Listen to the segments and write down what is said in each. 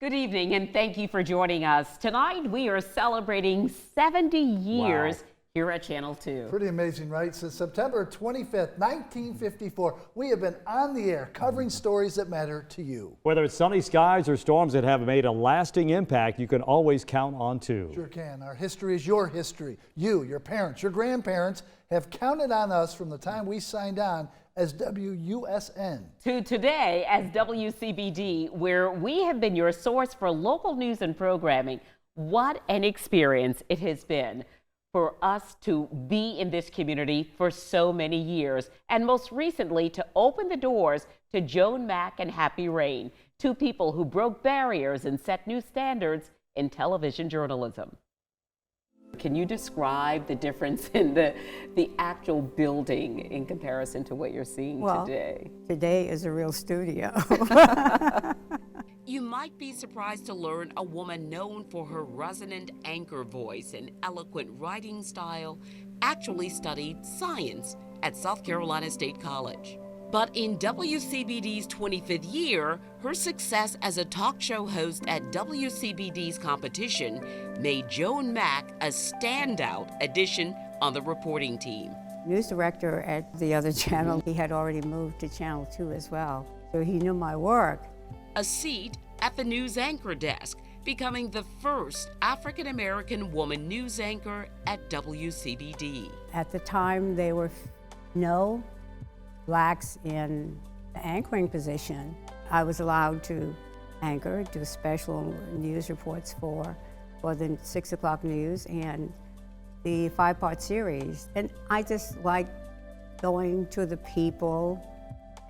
Good evening, and thank you for joining us. Tonight, we are celebrating 70 years here at Channel 2. Pretty amazing, right? Since September 25th, 1954, we have been on the air covering stories that matter to you. Whether it's sunny skies or storms that have made a lasting impact, you can always count on 2. Sure can. Our history is your history. You, your parents, your grandparents have counted on us from the time we signed on as WUSN. To today as WCBD, where we have been your source for local news and programming. What an experience it has been for us to be in this community for so many years, and most recently to open the doors to Joan Mack and Happy Rain, 2 people who broke barriers and set new standards in television journalism. Can you describe the difference in the actual building in comparison to what you're seeing today? Today is a real studio. You might be surprised to learn a woman known for her resonant anchor voice and eloquent writing style actually studied science at South Carolina State College. But in WCBD's 25th year, her success as a talk show host at WCBD's competition made Joan Mack a standout addition on the reporting team. News director at the other channel, he had already moved to Channel 2 as well, so he knew my work. A seat at the news anchor desk, becoming the first African-American woman news anchor at WCBD. At the time, there were no blacks in the anchoring position. I was allowed to anchor, do special news reports for the 6 o'clock news and the 5-part series. And I just liked going to the people,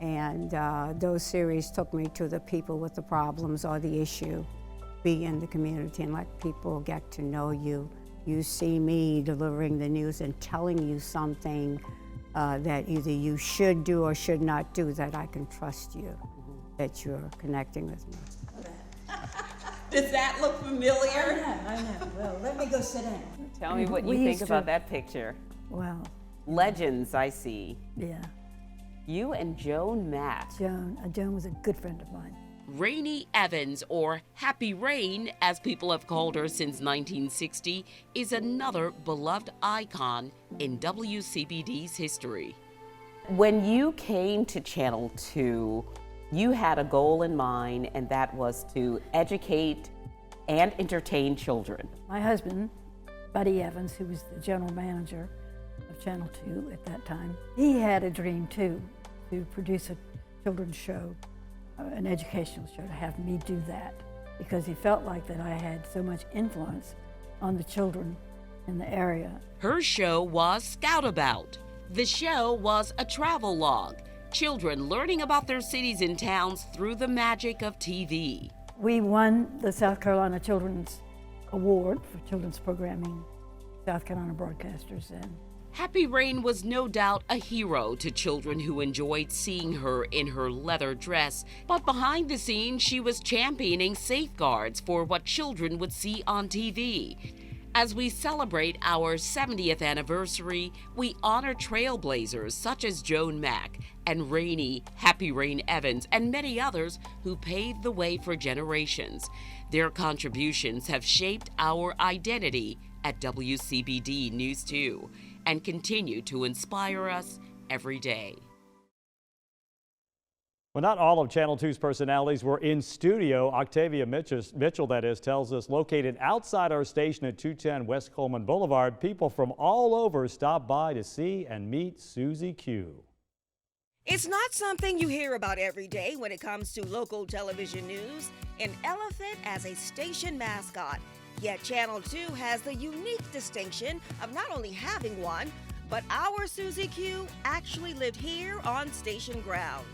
and those series took me to the people with the problems or the issue. Be in the community and let people get to know you. You see me delivering the news and telling you something that either you should do or should not do, that I can trust you, that you're connecting with me. Does that look familiar? I know. Well, let me go sit down. Tell me what you think about that picture. Wow. Legends, I see. Yeah. You and Joan Mack. Joan was a good friend of mine. Rainy Evans, or Happy Rain, as people have called her since 1960, is another beloved icon in WCBD's history. When you came to Channel 2, you had a goal in mind, and that was to educate and entertain children. My husband, Buddy Evans, who was the general manager of Channel 2 at that time, he had a dream too, to produce a children's show, an educational show, to have me do that, because he felt like that I had so much influence on the children in the area. Her show was Scout About. The show was a travel log, children learning about their cities and towns through the magic of TV. We won the South Carolina Children's Award for children's programming, South Carolina broadcasters then. Happy Rain was no doubt a hero to children who enjoyed seeing her in her leather dress, but behind the scenes she was championing safeguards for what children would see on TV. As we celebrate our 70th anniversary, we honor trailblazers such as Joan Mack and Happy Rain Evans, and many others who paved the way for generations. Their contributions have shaped our identity at WCBD News 2 and continue to inspire us every day. Well, not all of Channel 2's personalities were in studio. Octavia Mitchell, that is, tells us located outside our station at 210 West Coleman Boulevard, people from all over stopped by to see and meet Susie Q. It's not something you hear about every day when it comes to local television news. An elephant as a station mascot. Yet Channel 2 has the unique distinction of not only having one, but our Susie Q actually lived here on station grounds.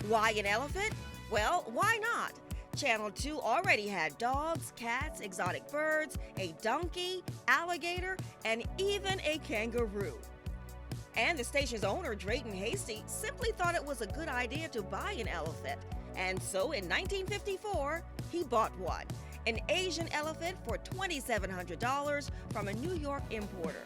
Why an elephant? Well, why not? Channel 2 already had dogs, cats, exotic birds, a donkey, alligator, and even a kangaroo. And the station's owner, Drayton Hasty, simply thought it was a good idea to buy an elephant. And so in 1954, he bought one, an Asian elephant for $2,700 from a New York importer.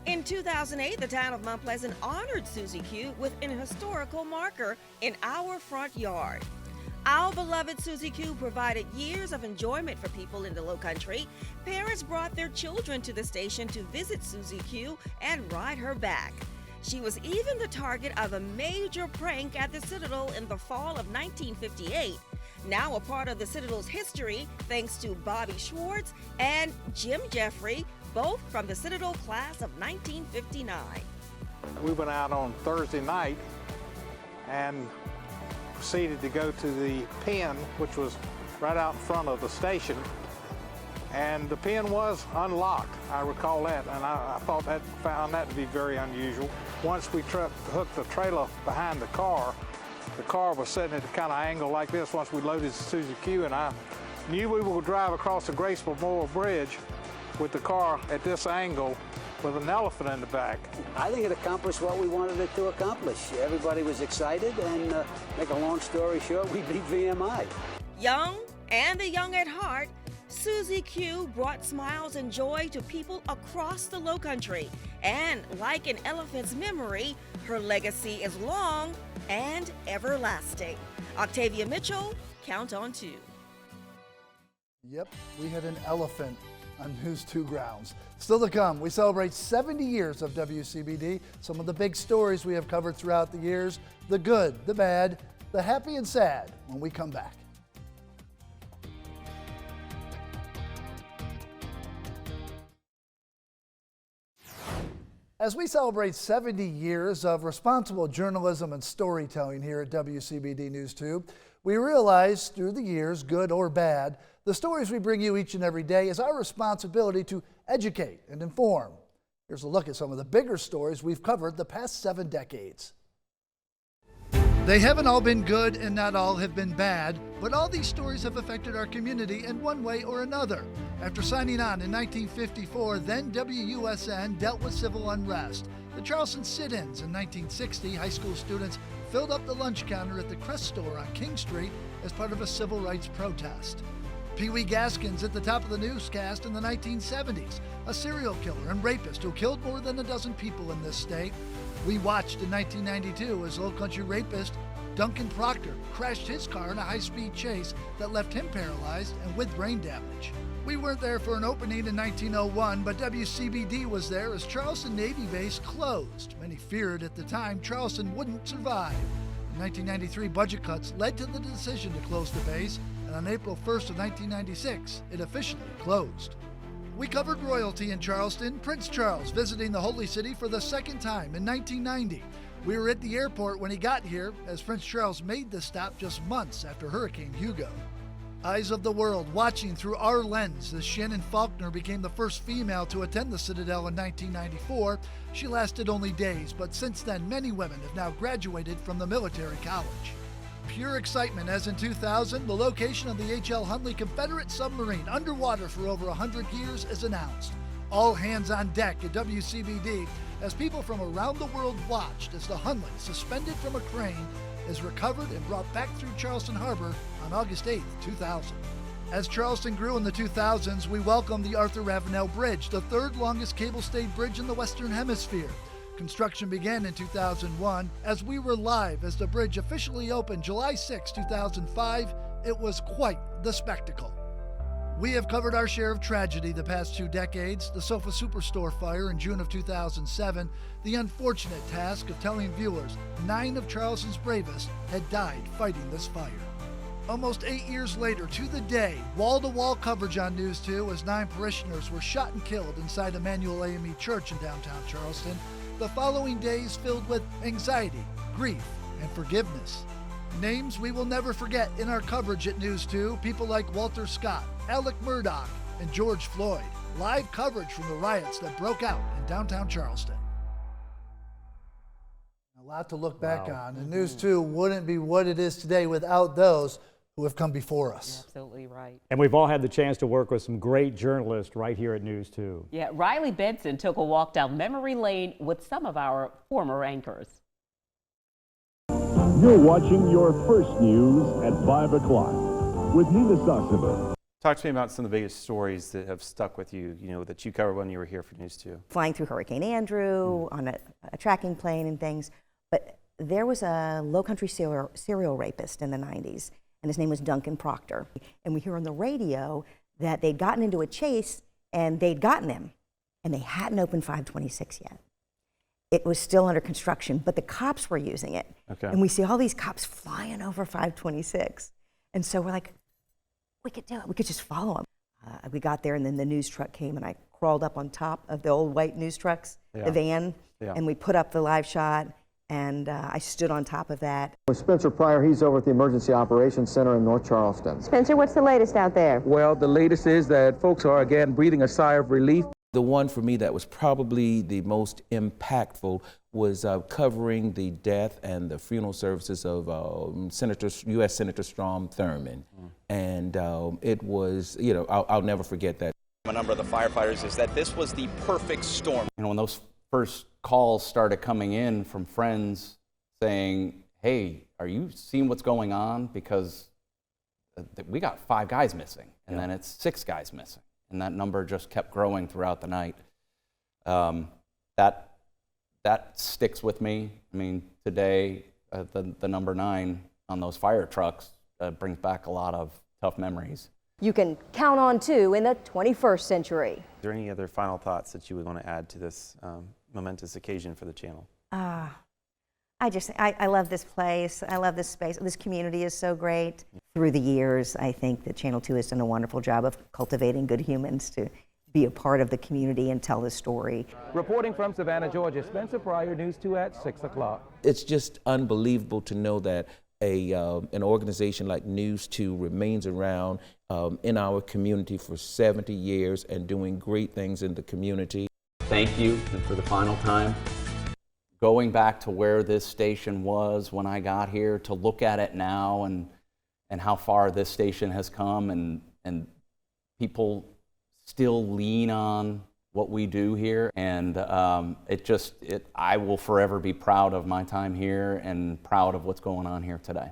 In 2008, the town of Mount Pleasant honored Susie Q with an historical marker in our front yard. Our beloved Susie Q provided years of enjoyment for people in the Lowcountry. Parents brought their children to the station to visit Susie Q and ride her back. She was even the target of a major prank at the Citadel in the fall of 1958. Now a part of the Citadel's history thanks to Bobby Schwartz and Jim Jeffrey, both from the Citadel class of 1959. We went out on Thursday night and proceeded to go to the pen, which was right out in front of the station, and the pen was unlocked. I recall that, and I found that to be very unusual. Once we hooked the trailer behind the car was sitting at a kind of angle like this once we loaded the Susie Q, and I knew we would drive across the Grace Memorial Bridge with the car at this angle with an elephant in the back. I think it accomplished what we wanted it to accomplish. Everybody was excited, and make a long story short, we beat VMI. Young and the young at heart, Susie Q brought smiles and joy to people across the Lowcountry. And like an elephant's memory, her legacy is long and everlasting. Octavia Mitchell, Count on 2. Yep, we had an elephant on News 2 grounds. Still to come, we celebrate 70 years of WCBD. Some of the big stories we have covered throughout the years, the good, the bad, the happy and sad, when we come back. As we celebrate 70 years of responsible journalism and storytelling here at WCBD News 2, we realize through the years, good or bad, the stories we bring you each and every day is our responsibility to educate and inform. Here's a look at some of the bigger stories we've covered the past 7 decades. They haven't all been good and not all have been bad, but all these stories have affected our community in one way or another. After signing on in 1954, then WUSN dealt with civil unrest. The Charleston sit-ins in 1960, high school students filled up the lunch counter at the Crest store on King Street as part of a civil rights protest. Pee Wee Gaskins at the top of the newscast in the 1970s, a serial killer and rapist who killed more than a dozen people in this state. We watched in 1992 as Lowcountry rapist Duncan Proctor crashed his car in a high-speed chase that left him paralyzed and with brain damage. We weren't there for an opening in 1901, but WCBD was there as Charleston Navy Base closed. Many feared at the time Charleston wouldn't survive. In 1993, budget cuts led to the decision to close the base, and on April 1st of 1996, it officially closed. We covered royalty in Charleston, Prince Charles visiting the Holy City for the second time in 1990. We were at the airport when he got here, as Prince Charles made the stop just months after Hurricane Hugo. Eyes of the world watching through our lens as Shannon Faulkner became the first female to attend the Citadel in 1994. She lasted only days, but since then many women have now graduated from the military college. Pure excitement as in 2000, the location of the H.L. Hunley Confederate submarine underwater for over 100 years is announced. All hands on deck at WCBD as people from around the world watched as the Hunley, suspended from a crane, is recovered and brought back through Charleston Harbor on August 8, 2000. As Charleston grew in the 2000s, we welcomed the Arthur Ravenel Bridge, the third longest cable-stayed bridge in the Western Hemisphere. Construction began in 2001 as we were live as the bridge officially opened July 6, 2005. It was quite the spectacle. We have covered our share of tragedy the past 2 decades, the Sofa Superstore fire in June of 2007, the unfortunate task of telling viewers 9 of Charleston's bravest had died fighting this fire. Almost 8 years later, to the day, wall-to-wall coverage on News 2 as 9 parishioners were shot and killed inside Emmanuel AME Church in downtown Charleston. The following days filled with anxiety, grief, and forgiveness. Names we will never forget in our coverage at News 2, people like Walter Scott, Alec Murdoch, and George Floyd. Live coverage from the riots that broke out in downtown Charleston. A lot to look back on, and News 2 wouldn't be what it is today without those who have come before us. You're absolutely right. And we've all had the chance to work with some great journalists right here at News 2. Yeah, Riley Benson took a walk down memory lane with some of our former anchors. You're watching Your First News at 5 o'clock with Nina Soxova. Talk to me about some of the biggest stories that have stuck with you, that you covered when you were here for News 2. Flying through Hurricane Andrew on a tracking plane and things. But there was a Lowcountry serial rapist in the 90s, and his name was Duncan Proctor. And we hear on the radio that they'd gotten into a chase and they'd gotten him, and they hadn't opened 526 yet. It was still under construction, but the cops were using it. Okay. And we see all these cops flying over 526. And so we're like, we could do it. We could just follow them. We got there, and then the news truck came, and I crawled up on top of the old white news trucks, the van, and we put up the live shot, and I stood on top of that. With Spencer Pryor, he's over at the Emergency Operations Center in North Charleston. Spencer, what's the latest out there? Well, the latest is that folks are again breathing a sigh of relief. The one for me that was probably the most impactful was covering the death and the funeral services of U.S. Senator Strom Thurmond. And it was, you know, I'll never forget that. A number of the firefighters is that this was the perfect storm. You know, when those first calls started coming in from friends saying, hey, are you seeing what's going on? Because we got 5 guys missing, and then it's 6 guys missing. And that number just kept growing throughout the night. That sticks with me. I mean, today, the number 9 on those fire trucks brings back a lot of tough memories. You can count on 2 in the 21st century. Is there any other final thoughts that you would want to add to this momentous occasion for the channel? I love this place. I love this space. This community is so great. Through the years, I think that Channel 2 has done a wonderful job of cultivating good humans to be a part of the community and tell the story. Reporting from Savannah, Georgia, Spencer Pryor, News 2 at 6 o'clock. It's just unbelievable to know that an organization like News 2 remains around in our community for 70 years and doing great things in the community. Thank you, and for the final time, going back to where this station was when I got here, to look at it now and how far this station has come, and people still lean on what we do here, and I will forever be proud of my time here and proud of what's going on here today.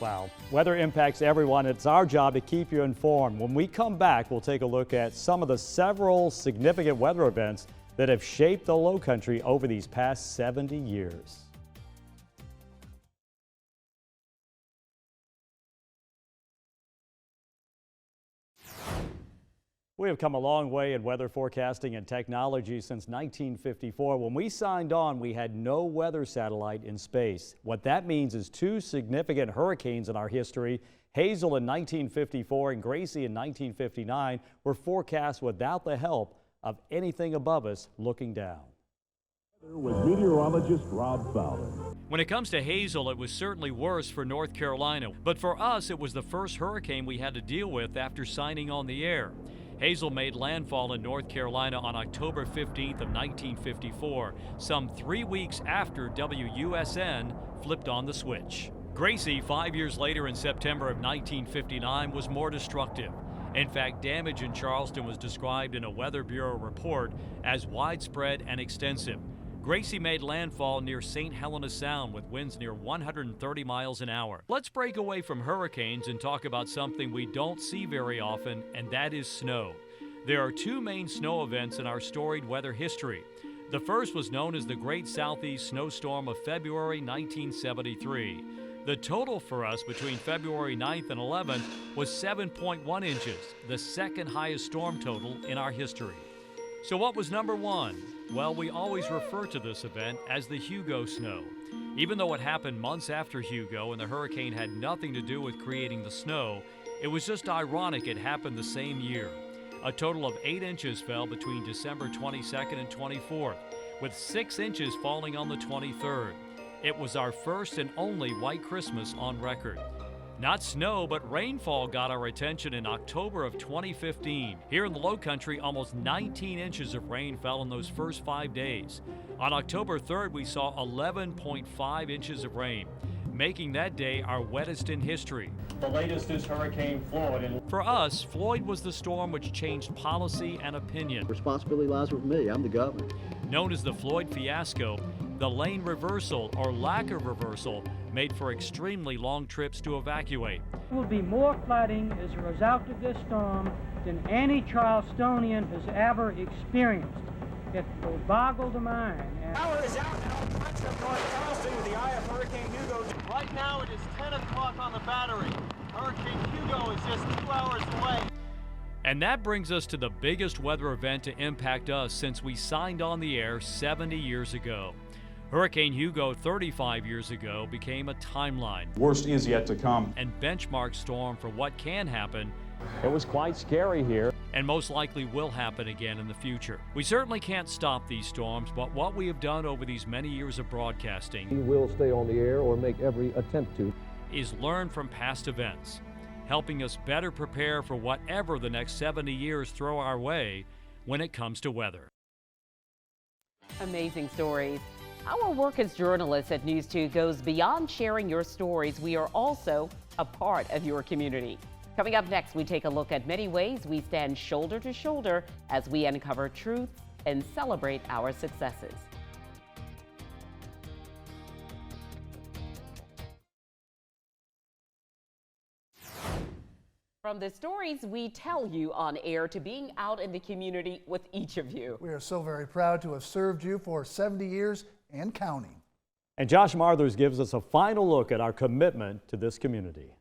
Wow, weather impacts everyone. It's our job to keep you informed. When we come back, we'll take a look at some of the several significant weather events that have shaped the Lowcountry over these past 70 years. We have come a long way in weather forecasting and technology since 1954. When we signed on, we had no weather satellite in space. What that means is 2 significant hurricanes in our history, Hazel in 1954 and Gracie in 1959, were forecast without the help of anything above us looking down. With meteorologist Rob Fowler. When it comes to Hazel, it was certainly worse for North Carolina, but for us, it was the first hurricane we had to deal with after signing on the air. Hazel made landfall in North Carolina on October 15th of 1954, some 3 weeks after WUSN flipped on the switch. Gracie, 5 years later in September of 1959, was more destructive. In fact, damage in Charleston was described in a Weather Bureau report as widespread and extensive. Gracie made landfall near St. Helena Sound with winds near 130 miles an hour. Let's break away from hurricanes and talk about something we don't see very often, and that is snow. There are 2 main snow events in our storied weather history. The first was known as the Great Southeast Snowstorm of February 1973. The total for us between February 9th and 11th was 7.1 inches, the second highest storm total in our history. So what was number 1? Well, we always refer to this event as the Hugo snow. Even though it happened months after Hugo and the hurricane had nothing to do with creating the snow, it was just ironic it happened the same year. A total of 8 inches fell between December 22nd and 24th, with 6 inches falling on the 23rd. It was our first and only White Christmas on record. Not snow, but rainfall got our attention in October of 2015. Here in the Lowcountry, almost 19 inches of rain fell in those first 5 days. On October 3rd, we saw 11.5 inches of rain, making that day our wettest in history. The latest is Hurricane Floyd. For us, Floyd was the storm which changed policy and opinion. Responsibility lies with me. I'm the governor. Known as the Floyd fiasco, the lane reversal or lack of reversal made for extremely long trips to evacuate. There will be more flooding as a result of this storm than any Charlestonian has ever experienced. It will boggle the mind. Power is out now. Much of North Charleston with the I have Hurricane Hugo. Right now it is 10 o'clock on the battery. Hurricane Hugo is just 2 hours away. And that brings us to the biggest weather event to impact us since we signed on the air 70 years ago. Hurricane Hugo 35 years ago became a timeline. Worst is yet to come. And benchmark storm for what can happen. It was quite scary here. And most likely will happen again in the future. We certainly can't stop these storms, but what we have done over these many years of broadcasting, We will stay on the air or make every attempt to. is learn from past events, helping us better prepare for whatever the next 70 years throw our way when it comes to weather. Amazing stories. Our work as journalists at News 2 goes beyond sharing your stories. We are also a part of your community. Coming up next, we take a look at many ways we stand shoulder to shoulder as we uncover truth and celebrate our successes. From the stories we tell you on air to being out in the community with each of you. We are so very proud to have served you for 70 years and counting. And Josh Marthers gives us a final look at our commitment to this community.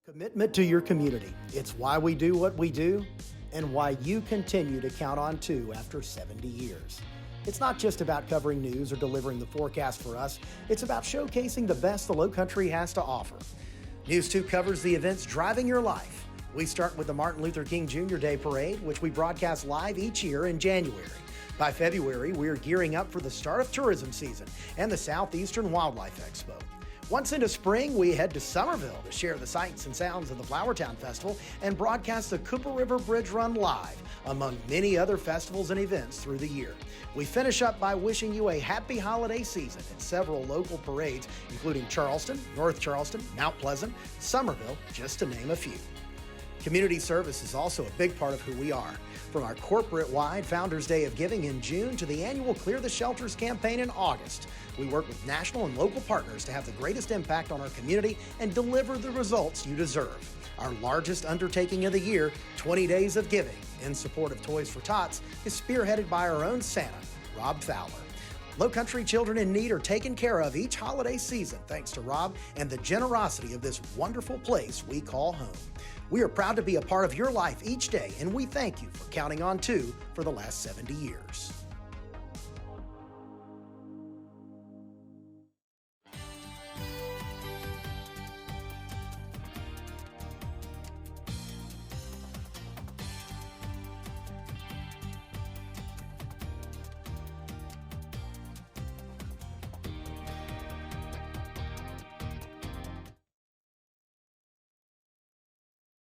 Commitment to your community. It's why we do what we do and why you continue to count on 2 after 70 years. It's not just about covering news or delivering the forecast for us. It's about showcasing the best the Lowcountry has to offer. News 2 covers the events driving your life. We start with the Martin Luther King Jr. Day Parade, which we broadcast live each year in January. By February, we're gearing up for the start of tourism season and the Southeastern Wildlife Expo. Once into spring, we head to Somerville to share the sights and sounds of the Flowertown Festival and broadcast the Cooper River Bridge Run live, among many other festivals and events through the year. We finish up by wishing you a happy holiday season at several local parades, including Charleston, North Charleston, Mount Pleasant, Somerville, just to name a few. Community service is also a big part of who we are. From our corporate-wide Founders Day of Giving in June to the annual Clear the Shelters campaign in August, we work with national and local partners to have the greatest impact on our community and deliver the results you deserve. Our largest undertaking of the year, 20 Days of Giving, in support of Toys for Tots, is spearheaded by our own Santa, Rob Fowler. Lowcountry children in need are taken care of each holiday season thanks to Rob and the generosity of this wonderful place we call home. We are proud to be a part of your life each day, and we thank you for counting on 2 for the last 70 years.